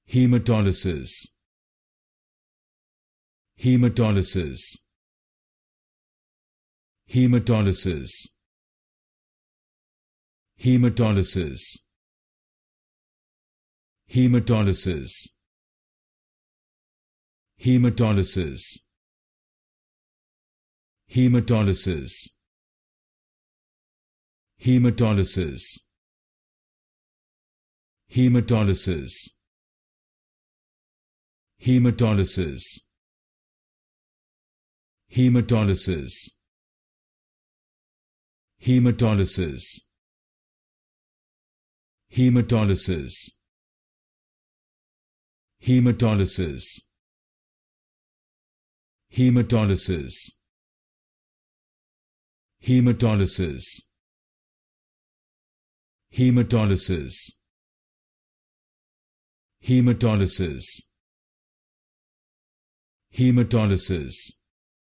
Hematolysis. Hematolysis. Hematolysis. Hematolysis. Hematolysis. Hematolysis. Hematolysis. Hematolysis. Hematolysis. Hematolysis. Hematolysis. Hematolysis. Hematolysis. Hematolysis. Hematolysis. Hematolysis. Hematolysis. Hematolysis. Hematolysis.